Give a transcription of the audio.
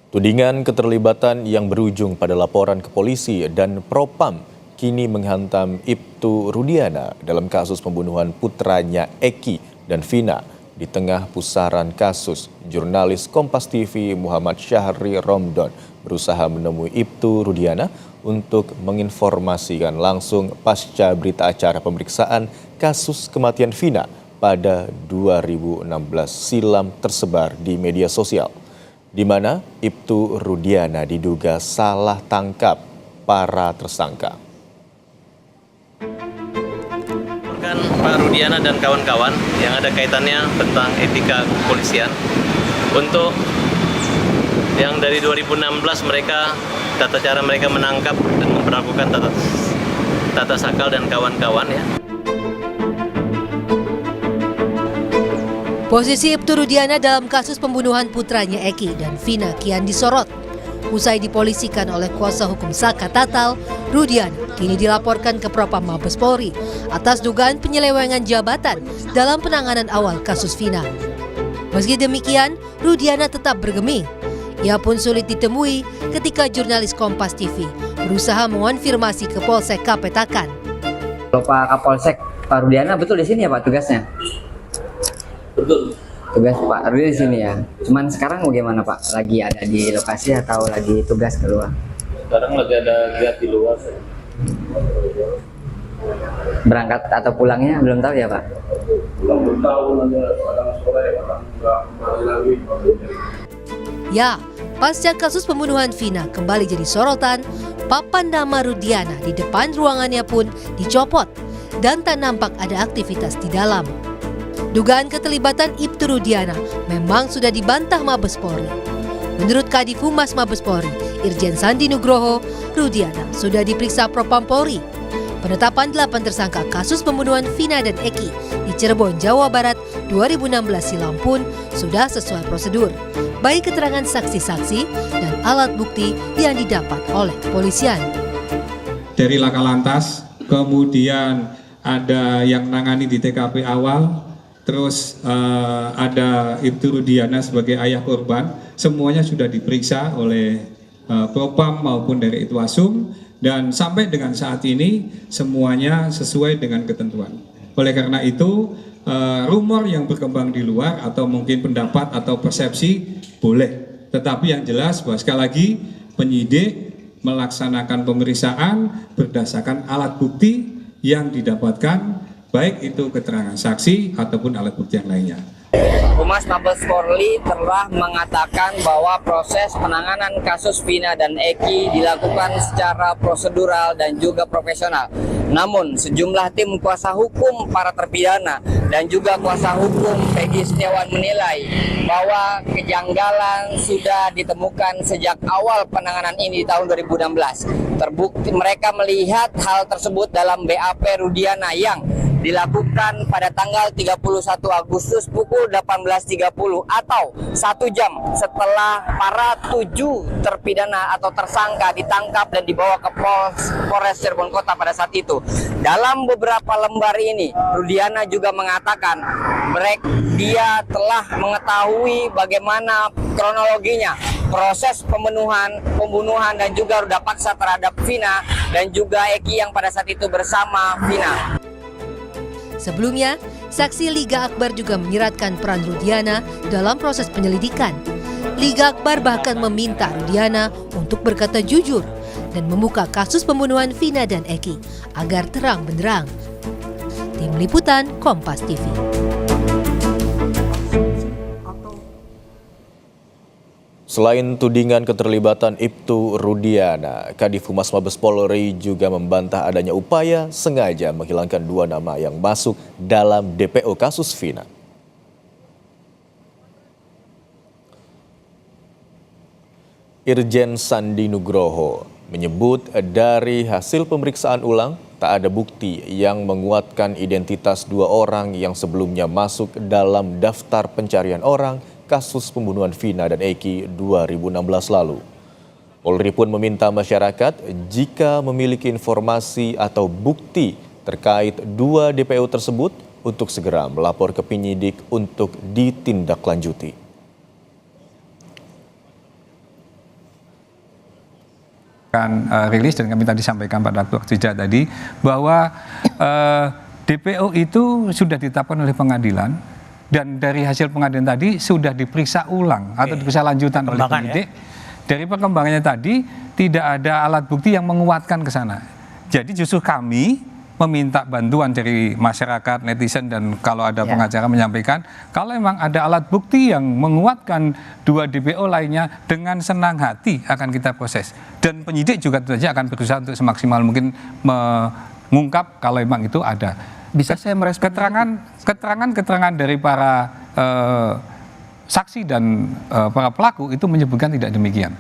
Tudingan keterlibatan yang berujung pada laporan ke polisi dan Propam kini menghantam Ibtu Rudiana dalam kasus pembunuhan putranya Eki dan Vina. Di tengah pusaran kasus, jurnalis Kompas TV Muhammad Syahri Romdon berusaha menemui Ibtu Rudiana untuk menginformasikan langsung pasca berita acara pemeriksaan kasus kematian Vina pada 2016 silam tersebar di media sosial, di mana Ibtu Rudiana diduga salah tangkap para tersangka. Pak Rudiana dan kawan-kawan yang ada kaitannya tentang etika kepolisian untuk yang dari 2016 mereka tata cara mereka menangkap dan memperlakukan tata sakal dan kawan-kawan ya. Posisi Ibtu Rudiana dalam kasus pembunuhan putranya Eki dan Vina kian disorot. Usai dipolisikan oleh kuasa hukum Saka Tatal, Rudiana kini dilaporkan ke Propam Mabes Polri atas dugaan penyelewengan jabatan dalam penanganan awal kasus Vina. Meski demikian, Rudiana tetap bergeming. Ia pun sulit ditemui ketika jurnalis Kompas TV berusaha mengonfirmasi ke Polsek Kapetakan. Kalau Pak Kapolsek, Pak Rudiana betul di sini ya Pak tugasnya? Betul. Tugas Pak Rudiana di sini ya. Cuman sekarang bagaimana Pak? Lagi ada di lokasi atau lagi tugas keluar? Sekarang lagi ada lihat di luar. Berangkat atau pulangnya belum tahu ya Pak? Belum tahu, nanti kadang sore kadang nggak kembali lagi. Ya, pasca kasus pembunuhan Vina kembali jadi sorotan, papan nama Rudiana di depan ruangannya pun dicopot dan tak nampak ada aktivitas di dalam. Dugaan keterlibatan Ibtu Rudiana memang sudah dibantah Mabes Polri. Menurut Kadif Humas Mabes Polri, Irjen Sandi Nugroho, Rudiana sudah diperiksa Propam Polri. Penetapan 8 tersangka kasus pembunuhan Vina dan Eki di Cirebon, Jawa Barat 2016 silam pun sudah sesuai prosedur, baik keterangan saksi-saksi dan alat bukti yang didapat oleh kepolisian. Dari Laka Lantas, kemudian ada yang nangani di TKP awal, terus ada Ibtu Rudiana sebagai ayah korban, semuanya sudah diperiksa oleh Propam maupun dari Itwasum, dan sampai dengan saat ini semuanya sesuai dengan ketentuan. Oleh karena itu, rumor yang berkembang di luar atau mungkin pendapat atau persepsi boleh, tetapi yang jelas bahwa sekali lagi penyidik melaksanakan pemeriksaan berdasarkan alat bukti yang didapatkan, baik itu keterangan saksi ataupun alat bukti yang lainnya. Humas Mabes Polri telah mengatakan bahwa proses penanganan kasus Vina dan Eki dilakukan secara prosedural dan juga profesional. Namun sejumlah tim kuasa hukum para terpidana dan juga kuasa hukum Peggy Setiawan menilai bahwa kejanggalan sudah ditemukan sejak awal penanganan ini di tahun 2016. Terbukti mereka melihat hal tersebut dalam BAP Rudiana yang dilakukan pada tanggal 31 Agustus pukul 18.30 atau 1 jam setelah para 7 terpidana atau tersangka ditangkap dan dibawa ke Polres Cirebon Kota pada saat itu. Dalam beberapa lembar ini, Rudiana juga mengatakan dia telah mengetahui bagaimana kronologinya proses pembunuhan dan juga ruda paksa terhadap Vina dan juga Eki yang pada saat itu bersama Vina. Sebelumnya, saksi Liga Akbar juga menyeratkan peran Rudiana dalam proses penyelidikan. Liga Akbar bahkan meminta Rudiana untuk berkata jujur dan membuka kasus pembunuhan Vina dan Eki agar terang benderang. Tim Liputan Kompas TV. Selain tudingan keterlibatan Ibtu Rudiana, Kadif Humas Mabes Polri juga membantah adanya upaya sengaja menghilangkan 2 nama yang masuk dalam DPO kasus Vina. Irjen Sandi Nugroho menyebut dari hasil pemeriksaan ulang tak ada bukti yang menguatkan identitas 2 orang yang sebelumnya masuk dalam daftar pencarian orang kasus pembunuhan Vina dan Eki 2016 lalu. Polri pun meminta masyarakat jika memiliki informasi atau bukti terkait 2 DPO tersebut untuk segera melapor ke penyidik untuk ditindaklanjuti. akan rilis, dan kami tadi sampaikan pada waktu tadi bahwa DPO itu sudah ditetapkan oleh pengadilan, dan dari hasil pengadilan tadi sudah diperiksa ulang atau diperiksa lanjutan oleh penyidik. Dari perkembangannya tadi tidak ada alat bukti yang menguatkan ke sana. Jadi justru kami meminta bantuan dari masyarakat, netizen, dan kalau ada pengacara menyampaikan kalau memang ada alat bukti yang menguatkan 2 DPO lainnya, dengan senang hati akan kita proses. Dan penyidik juga tentu saja akan berusaha untuk semaksimal mungkin mengungkap kalau memang itu ada. Bisa saya merespon keterangan dari para saksi dan para pelaku itu menyebutkan tidak demikian.